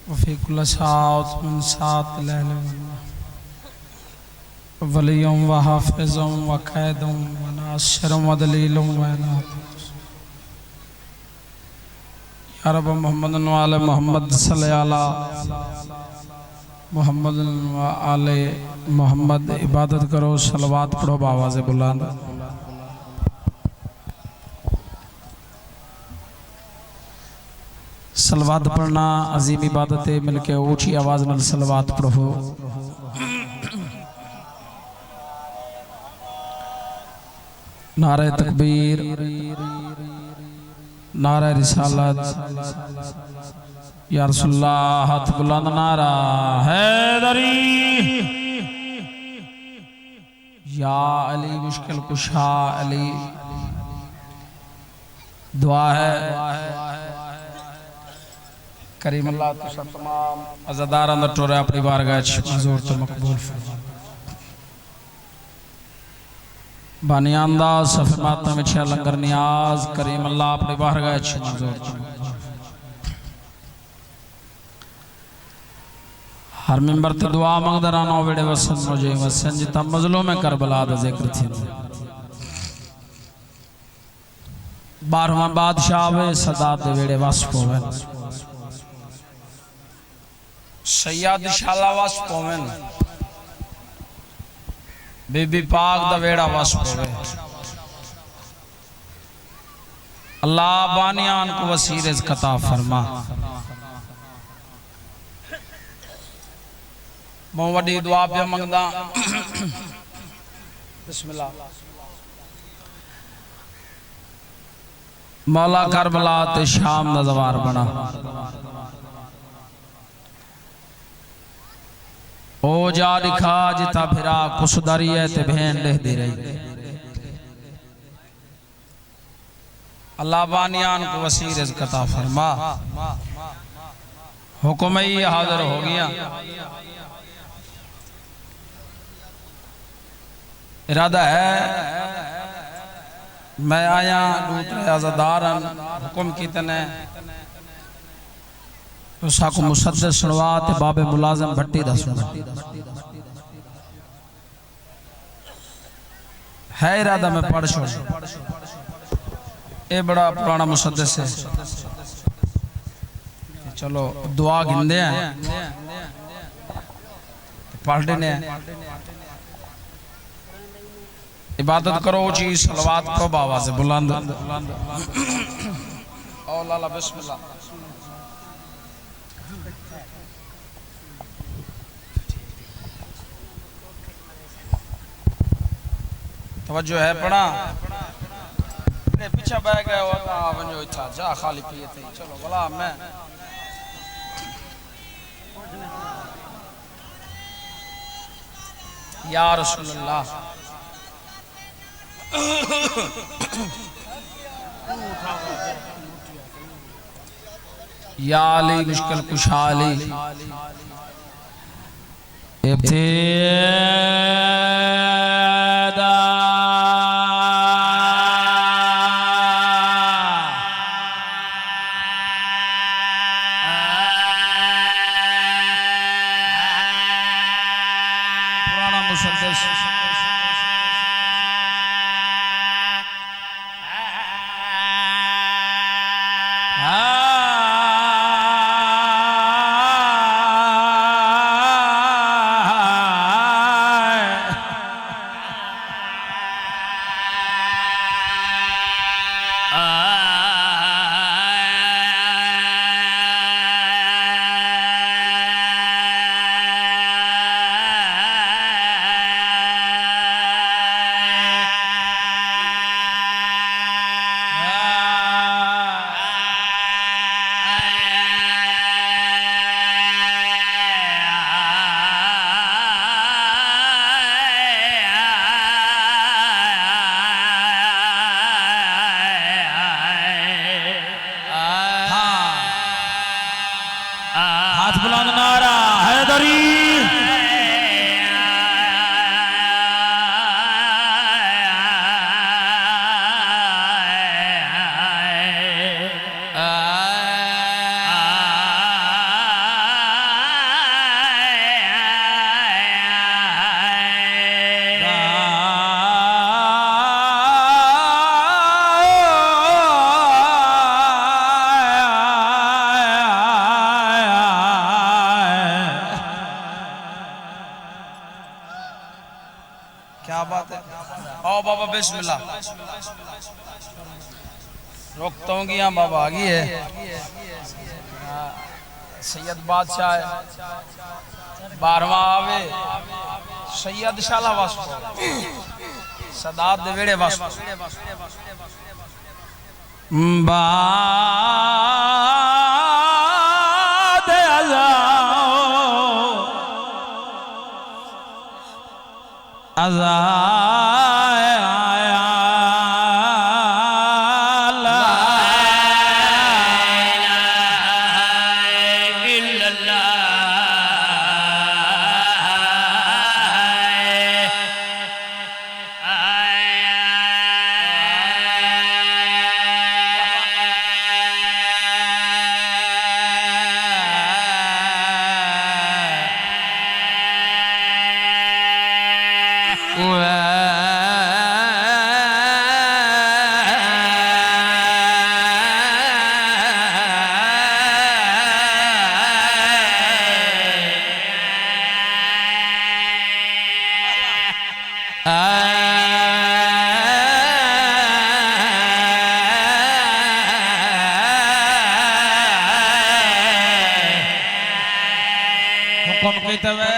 वफ़ीकुल सात मन सात लैल वलियों व हाफिज़ों व कैदों व नासिरों व दलीलों व नात या रब मोहम्मद व आले मोहम्मद सल्लल्लाहु अलैहि मोहम्मद व आले मोहम्मद। इबादत करो, सलवात पढ़ो बावाज़े बुलंद। सलवात पढ़ना अजीम इबादत है। मिलके ऊंची आवाज में सलवात पढ़ो। नारे तकबीर, नारे रिसालत, या रसूलुल्लाह हाथ बुलंद नारा हैदरी, या अली मुश्किल कुशा अली। दुआ है करीम अल्लाह तुसा तमाम अज़ादार अंदर टोरे अपनी बारगाह मंजूर तो मकबूल फरमा। बानियांदा सफ़े माता में छह लंगर नियाज करीम अल्लाह अपनी बारगाह मंजूर तो हर मिंबर ते दुआ मंगदरानो वेड़े वसन मुझे वसन जिता मजलूम में करबला दा जिक्र थी। 12वां बादशाह वे सदात दे वेड़े वास्फ होवे, सैयद शाला वास्फ होवे, बीबी पाक दा वेड़ा वास्फ होवे। अल्लाह बानियान को वसी रिज़्क़ अता फरमा। मैं वडी दुआ पे मंगदा बिस्मिल्लाह। मौला करबला ते शाम दा ज़वार बना, ओ जा दिखा जिता फिरा कुसदारी है ते भेन दे दे रही। अल्लाह बानियान को वसी रिज़्क़ अता फरमा। हुक्म ही हाजिर हो गया। इरादा है मैं आया दूसरे आज़ादारन हुक्म कितने उसा को मुसद्दस सुनवा ते बाबे मुलाजिम भट्टी दा सुना है। इरादा में पढ़ छोड़, ये बड़ा पुराना मुसद्दस है। चलो दुआ गिनदे हैं, पढ़ देने इबादत करो जी। सलवात को बाबा से बुलंद। ओ लाला बिस्मिल्लाह। तवज्जो है पढ़ा पीछे बह गए हो वनो इच्छा जा खाली पिए थे। चलो भला मैं या रसूलुल्लाह या अली मुश्किल कुशा अली। इब्तिदा पुराना मुसद्दस हाथ बुलंद नारा हैदरी। बाबा बिस्मिल्लाह रोकता हूँ कि यहाँ बाबा आ गई है। सैयद बादशाह है 12वां आवे सैयद शाला वास्को सदात दे वेड़े वास्को बाद अज़ा हुक्म की तवे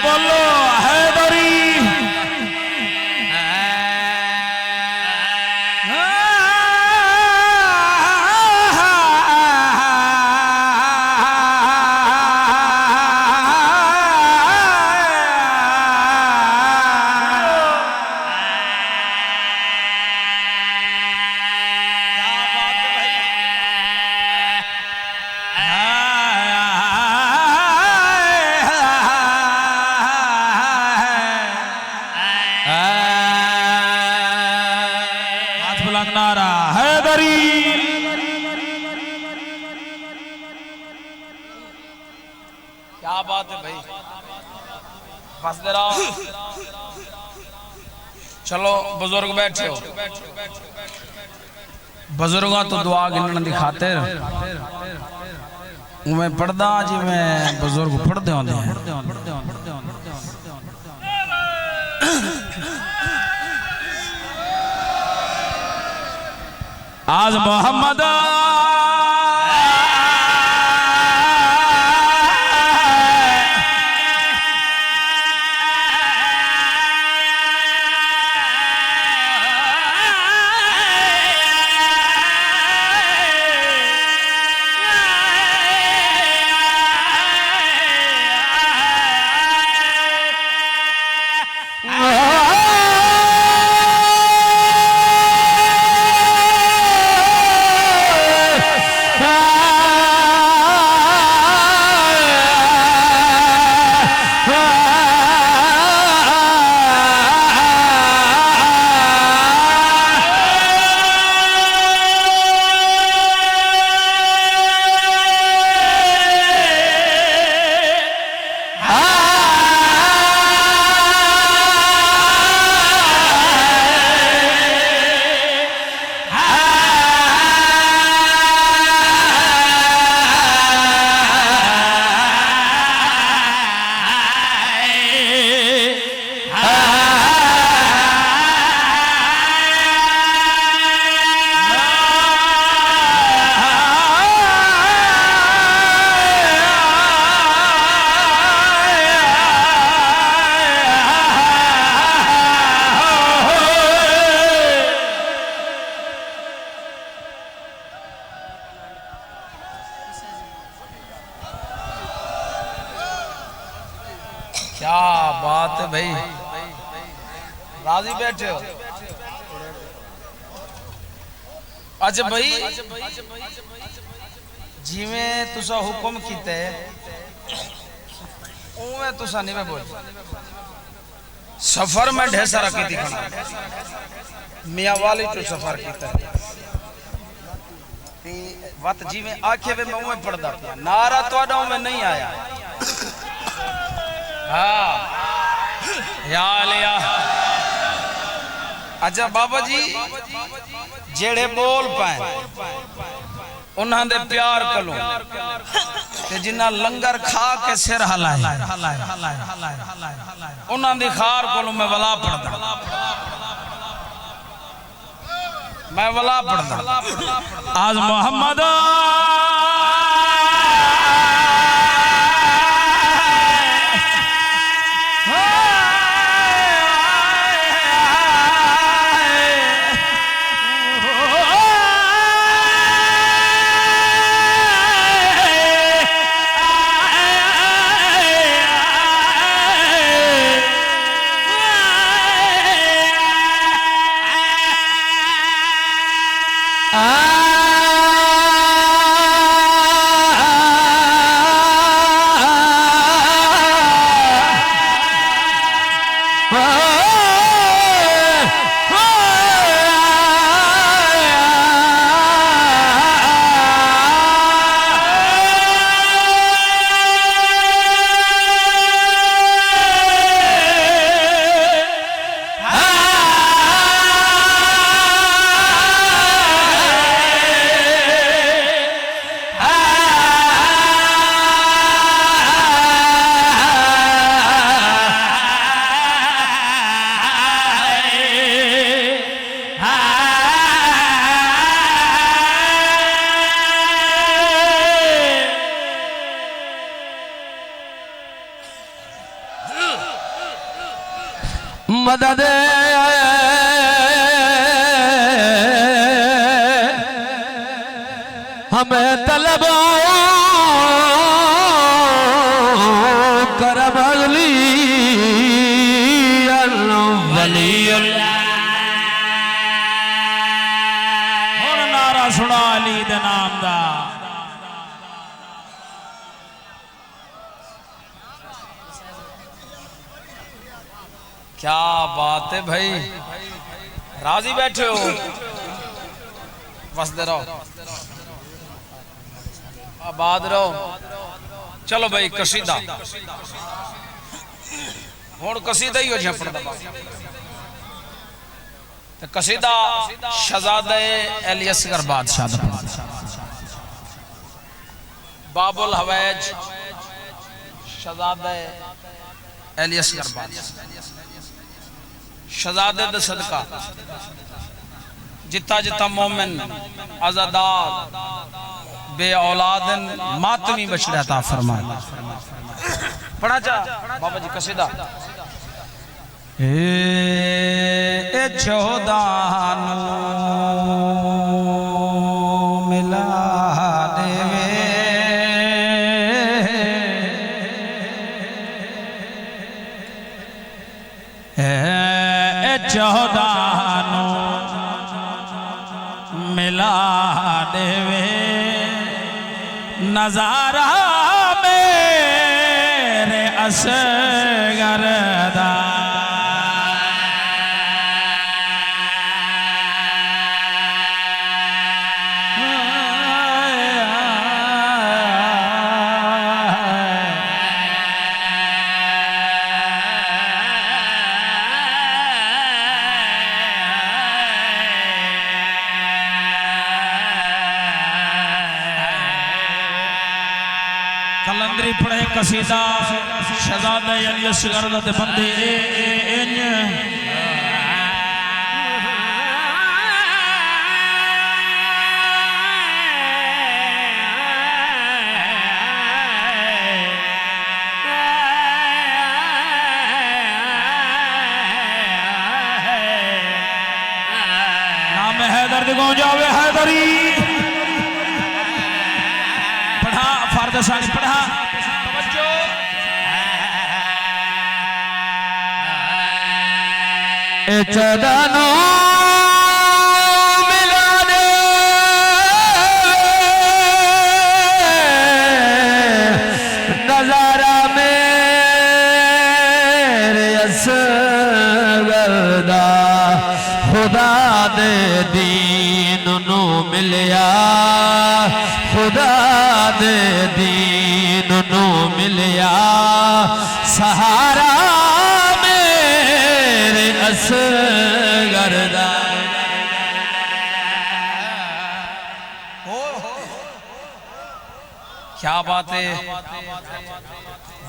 बोलो हैदरी नारा हैदरी क्या बात है भाई फंस दे रहा चलो बुजुर्ग बैठे हो बुजुर्गों तो दुआ गिनने दी खातिर मैं पढ़दा जी मैं बुजुर्ग पढ़दे होंदे हैं आज मोहम्मद क्या बात है भाई, राजी बैठे हो। अच्छा भाई जिमें तुसा हुक्म कीते उवें तुसा नहीं मैं बोल। सफर में ढेर सारा की दिखना मियाँ वाली तो सफर कीता वत जिमें आखे वे मैं उवें पढ़दा पिया नारा तुहाडा उवें नहीं आया। हाँ या लिया। अच्छा बाबा जी जेड़े बोल पाए उन्हां दे प्यार कलो ते जिन्ना लंगर खा के सिर हलाए उन्हां दी खार कोलो मैं वला पढ़दा, मैं वला पढ़दा। आज मोहम्मद मदद हमें तलब करब अगली वली हुण नारा सुना अली दे नाम दा। क्या बात है भाई, राजी बैठे हो वसदे रहो आबाद रहो। चलो भाई कसीदा हुण कसीदा ही हो झपड़ तो कसीदा शहजादे अली असगर बादशाह बाबुल हवैज शहजादे अली असगर बादशाह शहजादे दा सदका जिता जिता मोमिन आजादार बे औलादन मातमी बछड़ा ता फरमा। पढ़ा जा बाबा जी कसीदा। ए 14 मिला देवे ए 14 मिला देवे नजारा मेरे असगर दा। कलंदरी पढ़े कसीदा शहजादे अली असगर दे बंदे नाम हैदर दिगो जावे हैदरी पढ़ा फर्द सानी पढ़ा ए चदनो मिलाने नजारा मेरे असगरदा खुदा दे दीन नू मिलिया खुदा दे दीन नू मिलिया सहारा मेरे असगरदा क्या बात है।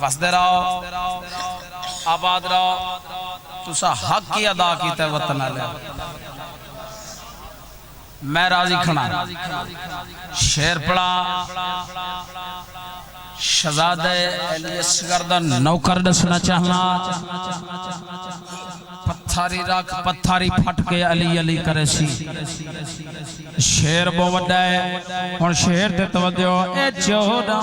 वसदे रहो आबाद रहो तुसा हक की अदा कीता वतन आले मैं राजी खड़ा शेर पड़ा शहजादे अली असगर दा नौकर दसना चाहना पत्थारी रख पत्थारी फट के अली अली करे सी शेर बहुत वड्डा है हुण शेर ते तवज्जो ए 14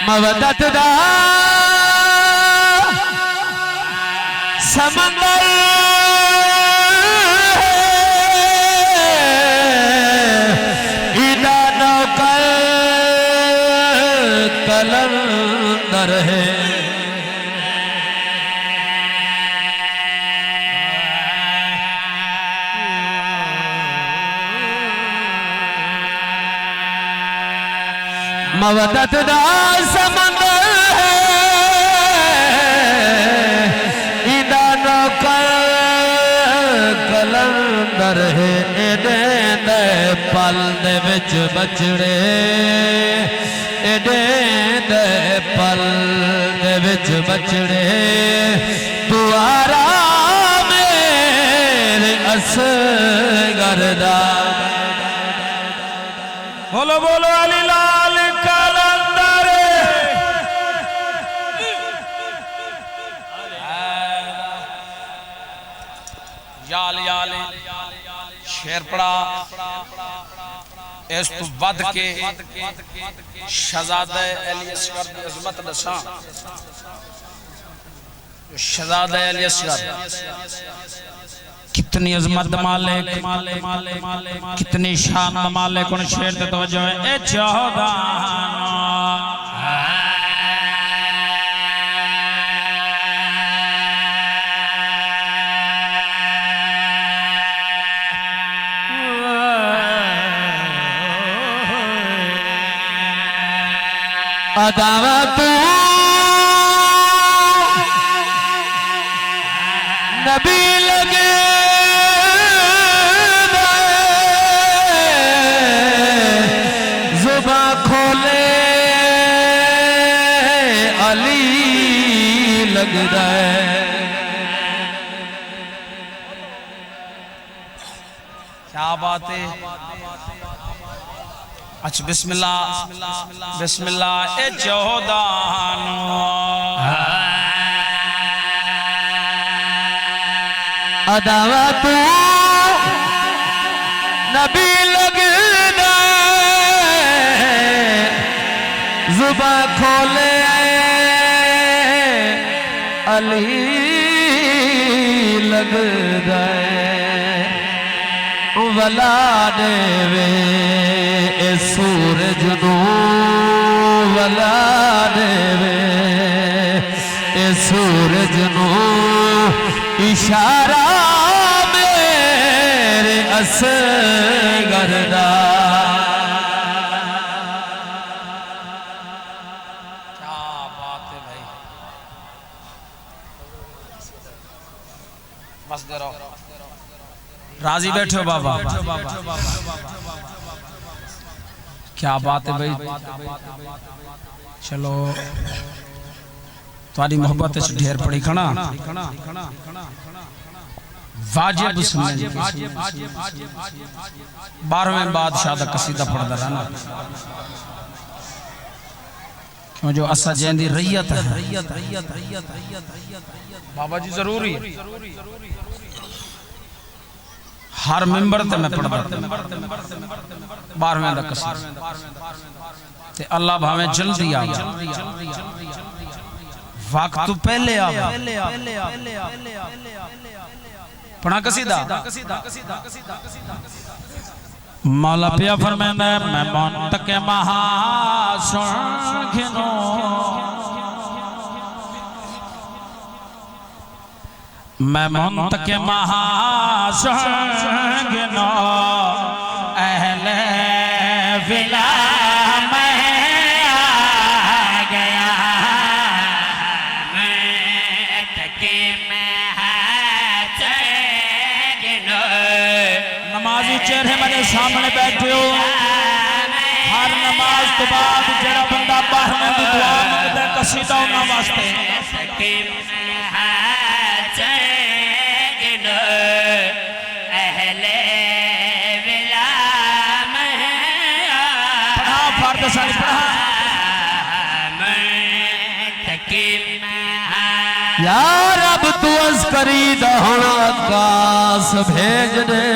मवदत दा समंदर इदा नौकर कलंदर है मवदत दा समंदर है इदा नौकर कलंदर है एडे दे पल दे विच बचड़े एडे दे पल दे विच बचड़े दुआरा मेरे असगरदा बोलो बोलो अली लाल कलंदर याल याल शेर पड़ा इस तो वध के शहजादे अली असगर दी अजमत दसा शहजादे अली असगर कितनी अजमत मालिक कितनी शान मालिक उन शेर ते तवज्जो है ए 14 अदावत नबी लगे जुबा खोले अली लगदा है क्या बात है। अच्छा बिस्मिल्लाह बिस्मिल्लाह ए 14 अदावत नबी लगदा जुबा खोले अली लगदा वला देवे ए सूरज नू वला देवे ए सूरज नू इशारा मेरे असगरदा क्या बात है भाई। बस दे रहो राजी बैठो बाबा क्या बात है भाई। चलो तुम्हारी मोहब्बत ढेर पड़ी खड़ा वाजिब सुनने 12वें बादशाह दा कसीदा पढ़दा रहना क्यों जो असा जैंदी रैयत है बाबा जी जरूरी हर मिंबर ते मैं पढ़दा 12वें दा कसीदा ते अल्लाह भावे जल्दी आ वक्त तो पहले आ पढ़ा कसीदा मौला पिया फरमांदा है मैं मुंतके महासुखनो मैं मुंतके महासुखनो अहले विला में आ गया मुंतके महासुखनो नमाजी चेहरे मेरे सामने बैठे हो हर नमाज तो बाद जरा बंदा 12वें दी दुआ मंगदा कसीदा उन्हां वास्ते अहले विला में पढ़ा फर्द सारी पढ़ा या रब तू अस्करी दहण आकाश भेज दे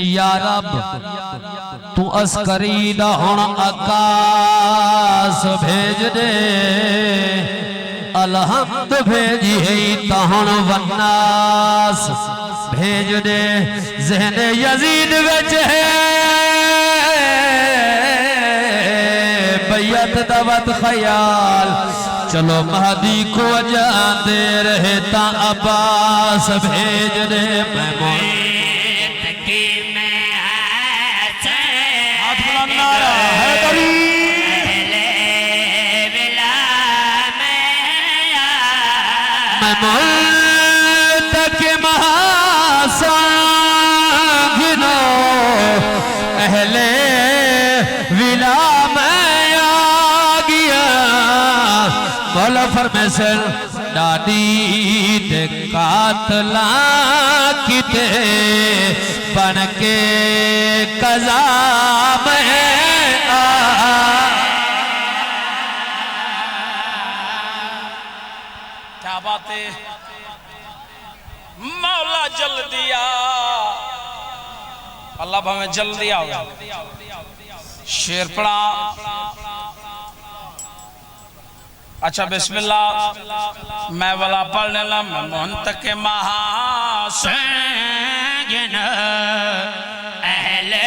या रब तू अस्करी दहण आकाश भेज दे अलहम्द भेजी है तहण वन्नास भेज दे ज़हन यजीद विच है बैयत दवत ख्याल चलो महदी को जाते रहे ता अब्बास भेज दे मैं मुंतके महासुखनो अहले विला में आ गया मौला फरमाए डाडी दे कातला किते बन के कज़ा में आ बातें मौला जल्दी आ अल्लाह भावे जल्दी आओ शेर पढ़ा अच्छा बिस्मिल्लाह मैं वाला पढ़ने ला मैं मुंतके महासुखनो अहले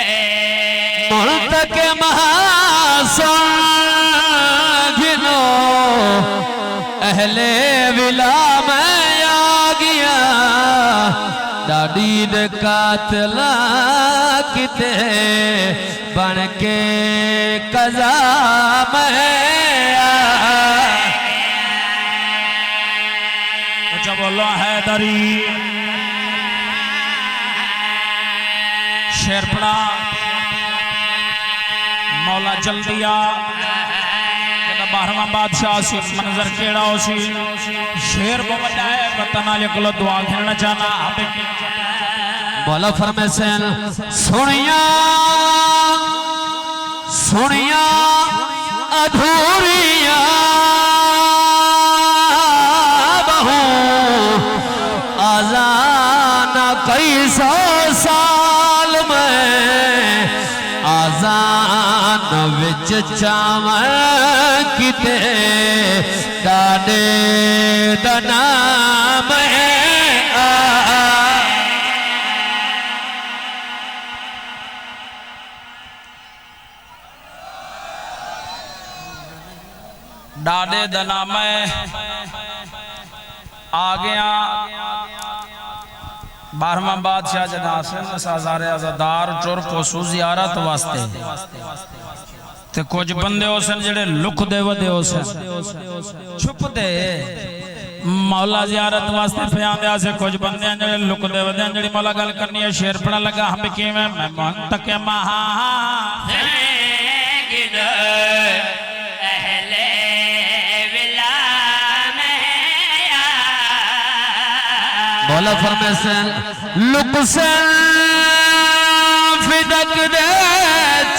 मुंतके महासुखनो अहले विला में आ गया डाडी दे कातला किते बन के कज़ा में अच्छा बोलो हैदरी शेर पड़ा मौला जल्दी आ 12वां बादशाह सी मंजर केड़ा हो सी शेर बवड़ा है वतन वाले को दुआ करना चाहना मौला फरमाए सुनिया सुनिया अधूरिया बहु आजान कई 100 साल में आजान विच चावल किते डाडे दा नाम है डाडे दा नाम आ गया 12वां बादशाह जनासन साजारे आजादार चुर पोसू जियारत वास्ते ते कुछ बंदे हो सन जेड़े लुकदे वदे हो सन छुपदे मौला जियारत वास्ते फयांदे आसे कुछ बंदे जेड़े लुकदे वदे जेड़ी मौला गल करनी है शेर पढ़ा लगा हम किवें मैं मुंतके महासुखनो अहले विला में आ मौला फरमाए लुकसन फिदक दे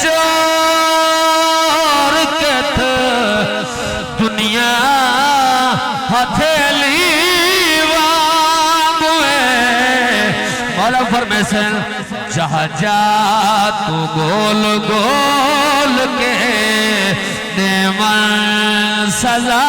चोर से जहाँ जा तू गोल गोल के देवन सजा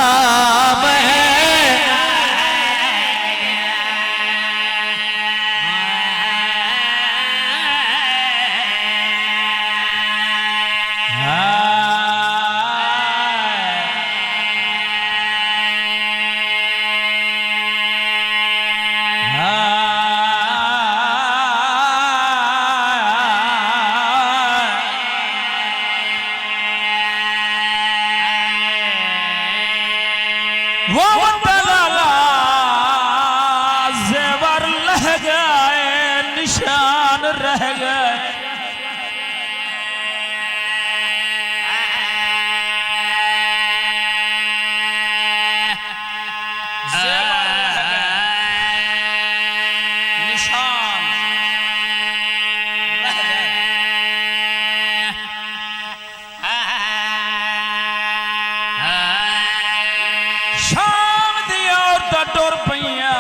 जेवर लह गए निशान रह गए निशान रह गए शाम दी औरतां टुर पईयां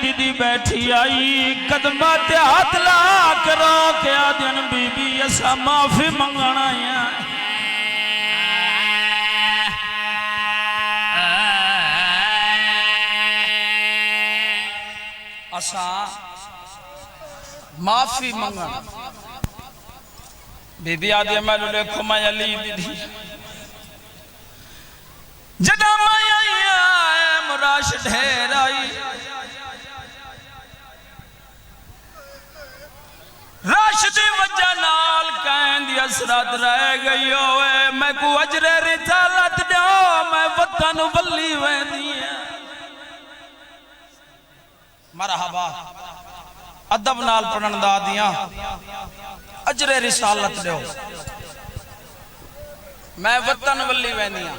दीदी बैठी आई कदमा ते हाथ ला करो के आदन बीबी असा माफी मंगण आया असा माफी मंगण बीबी आदि मैं देखो मैं अली दीदी जदा मैं आई मुराश ढेर आई राशदी वजह नाल कहंदी असरत रह गई होए मैं को अजरे रिसालत दो मैं वतन वल्ली वेंदी है मरहबा अदब नाल पढ़न दा दियां अजरे रिसालत दो मैं वतन वल्ली वेंदी हां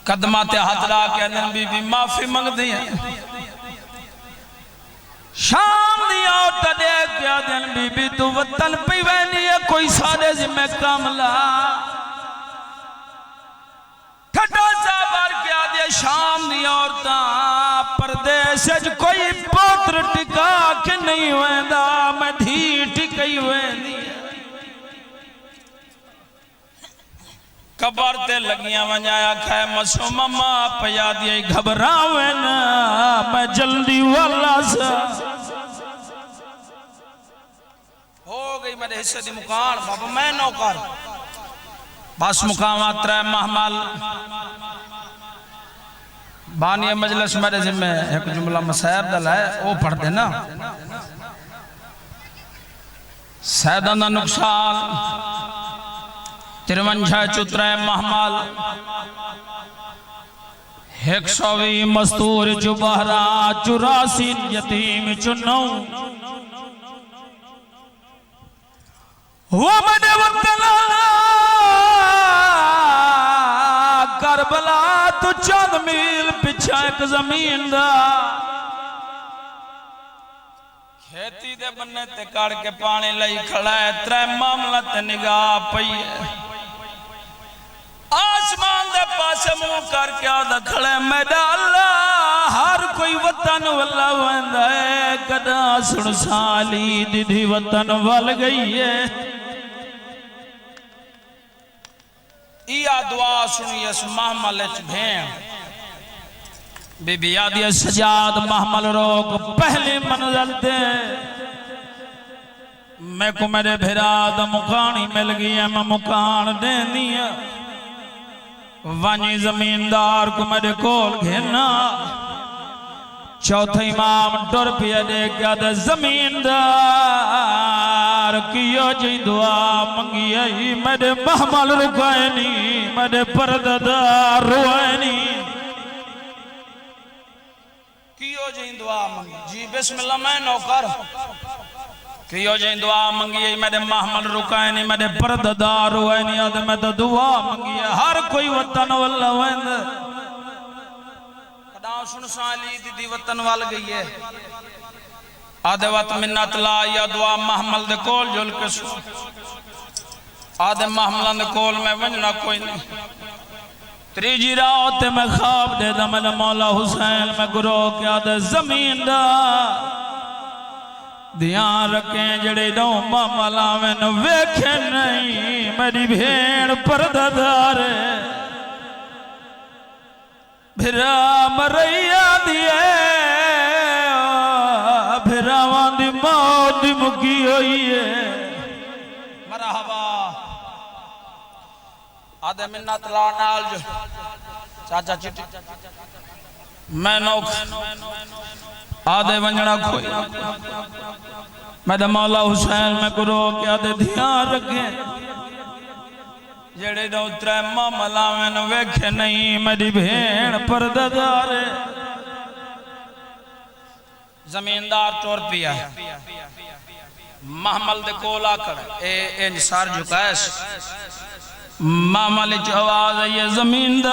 कदमा ते हाथ ला के अनन बीबी माफी मंगदी है शाम दिया देख क्या दिन बीबी तू वतन पी वैनी है कोई सारे जिम्मे कामला ठड्डा साबर क्या दे शाम दिया औरतां परदेश कोई पुत्र टिका के नहीं वेंदा मैं धी टिकई वेंदी कबर ते लगियां वजाया खे मसो मम्मा पया दिए घबरावे ना मैं जल्दी वाला सा हो गई मेरे हिस्से दी मुकान बाबा मैं नौकर बस मुकाम त्रै महमल बानी मजलिस मेरे जिम्मे एक जुमला मसैब दल है वो पढ़ देना सैदा दा नुकसान 53 चुतरा महमल 120 मस्तूर चुबहरा 84 यतीम चुनौ वो मने वतन करबला तू चंद मील पिछा एक जमीन दा खेती दे बन्ने ते कड़ के पानी लई खड़ा है त्रै मामला ते निगाह पई है आसमान दे पासे मुंह करके आदा खड़े मैदा अल्लाह हर कोई वतन वल्ला वेंदा है कदा सुन साली दीदी वतन वल गई है इया दुआ सुनी इस महमल च भेण बीबी आदि सजाद महमल रोक पहली मंजिल ते मैं को मेरे भिरा दा मुकानी मिल गई है मैं मुकान देनी है वानी जमींदार को मेरे कोल घेना चौथा इमाम टुर पिया दे क्या दे जमींदार कियो जी दुआ मंगी आई मेरे महमल रुकाए नी मेरे परदादार रुआए नी कियो जी दुआ मंगी जी बिस्मिल्लाह मैं नौकर कियो जी दुआ मंगी मेरे महमल रुकाए नहीं मेरे परदादार हुए नहीं आदे मैं तो दुआ मंगी हर कोई वतन वल्ला वेंद कदा सुन साली दीदी वतन वाल गई है आदे वत मिन्नत ला या दुआ महमल दे कोल जुल के आदे महमलन दे कोल में वजना कोई नहीं त्रीजी रात मैं ख्वाब दे दमन मौला हुसैन मैं गुरो क्या दे जमींदार ध्यान रखें जड़े दो मामा लावेन वेखे नहीं मेरी भेड़ परदादार भिरा मरैया दिए भिरावां दी मौत दी मुकी होई है मरहबा आदे मिन्नत ला नाल जो चाचा चिट्ठी मैं नौक आदे वंजना खोई मैं मौला हुसैन मैं गुरो के आदे ध्यान रखे जेड़े दो त्रै मामा लावेन वेखे नहीं मेरी भेड़ परदादार जमींदार टोर पिया महमल दे कोल आकड़ ए इंसार झुकाएस मामले च आवाज आई है जमींदार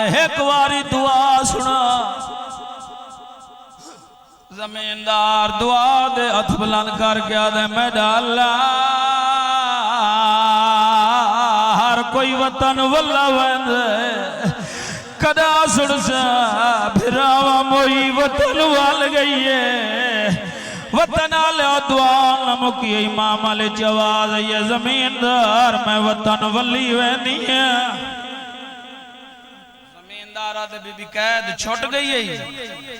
एक बारी दुआ सुना जमींदार दुआ दे हथ बुलंद करके आदे मैं डाला हर कोई वतन वल्ला वंद कदा सुड़सा फिरावा मोई वतन वाल गई है वतन आले दुआ न मुकी इमाम आले जवाज ये जमींदार मैं वतन वली वैनी है जमींदार आदे बीबी कैद छुट गई है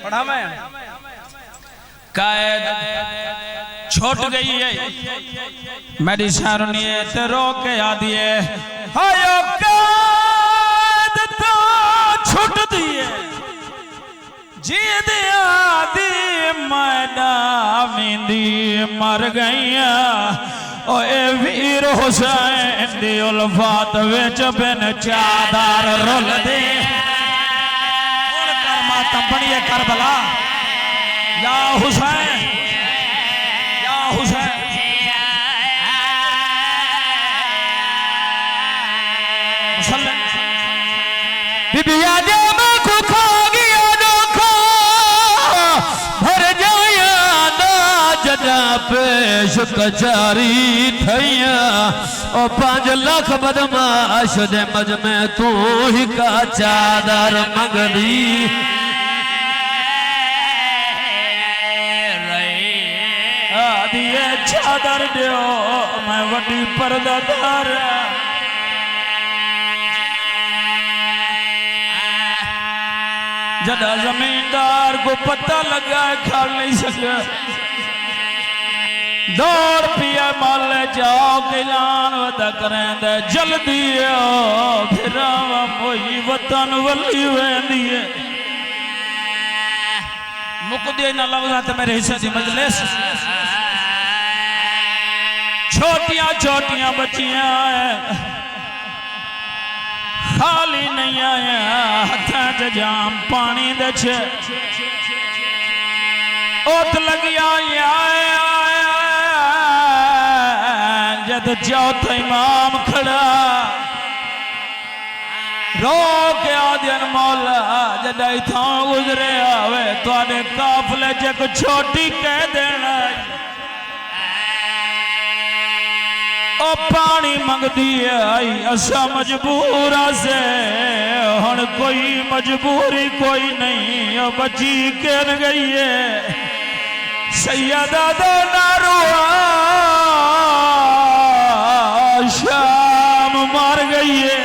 पढ़ा मैं कैद छुट गई है मेरी शारनी ते रोके आ दिए हायो कैद तो छुट दिए जी दिया दी मैदामिंदी मर गईया ओ ए वीर हुसैन दी उल्फात विच बिन चादर रुल दे हुण कर मातम बणिए करबला या हुसैन या हुसैन मुसल्लम बीबी आदे मैं को खा गया पेश कचारी थैया ओ 5 लाख बदमाश दे मज में तू ही का चादर मंगदी आदिए चादर दियो मैं वड्डी परदादार जदा जमींदार को पता लगा खा नहीं सका दौड़ पिया माल जाओ किलान वदा करें दे जल्दी फिर मोई वतन वली वेंदी है मुक दे ना लफ्ज़ां ते मेरे हिस्से दी मजलिस छोटियां छोटियां बच्चियां खाली नहीं आया हथां च जाम पानी दे छे ओत लगिया जद चौथा इमाम खड़ा रो के आदियन मौला जद इथों गुजरे आवे तुहाडे काफले च एक छोटी कह देना ओ पानी मंगदी आई असा मजबूर से हुण कोई मजबूरी कोई नहीं ओ बची केन गई है सैयदा दे नारुआ शाम मार गई है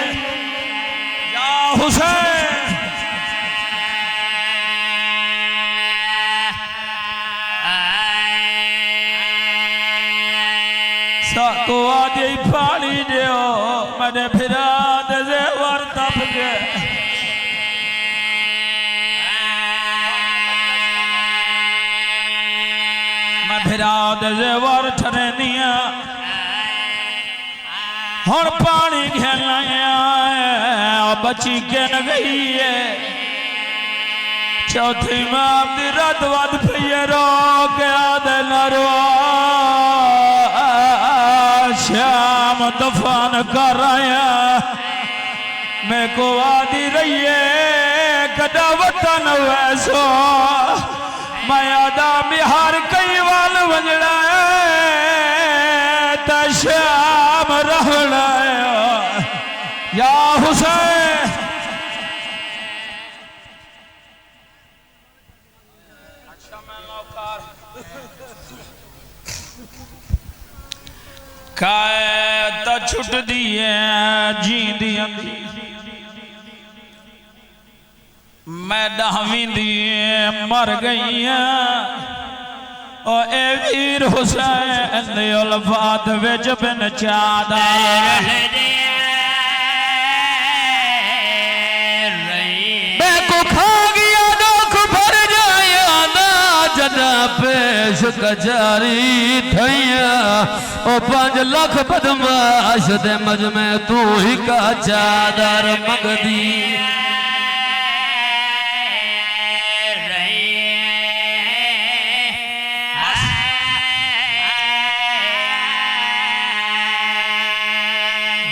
या हुसैन साको आदि पानी दियो मैंने फिरा दे जेवर तप के मैं फिरा दे जेवर ठरनिया हुण पानी घेना बची के न गई है चौथी इमाम दी रद वद पई रो के आदे नरो श्याम दफन कर आया मैं को आदि रही है कदा वतन वैसो मैं आदा बिहार कई वाल वंजड़ा श्याम रहना या हुसैन। कायद छुट दिए जींदी मैं डावी दिए मर गई और ए वीर हुसैन दे उल्फात विच बिन चादा मैं को खा गया दुख भर जाया ना जना पेश कचारी थैया ओ 5 लाख बदमाश दे मज में तू ही का चादर मंगदी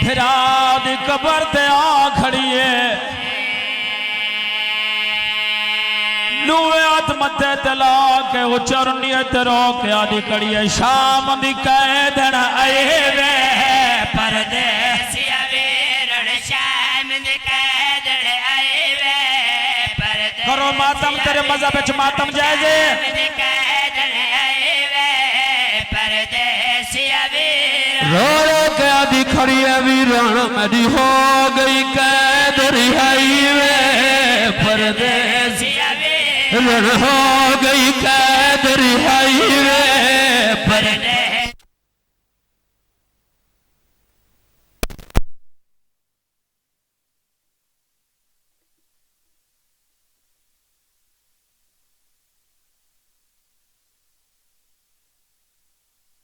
फिरा दी कबर ते आ खड़िए लूए हाथ मथे तला के उचरनीयत रो के आदि कड़िए शाम दी कैद न आए वे परदेसिया वीरण शाम दी कैद न आए वे परदेसिया करो मातम तेरे मज़हब विच मातम जायज़ परदेसिया रो के आदि खड़ी है वीरण मेरी हो गई कैद रिहाई वे परदेसिया वीरण हो गई कैद रिहाई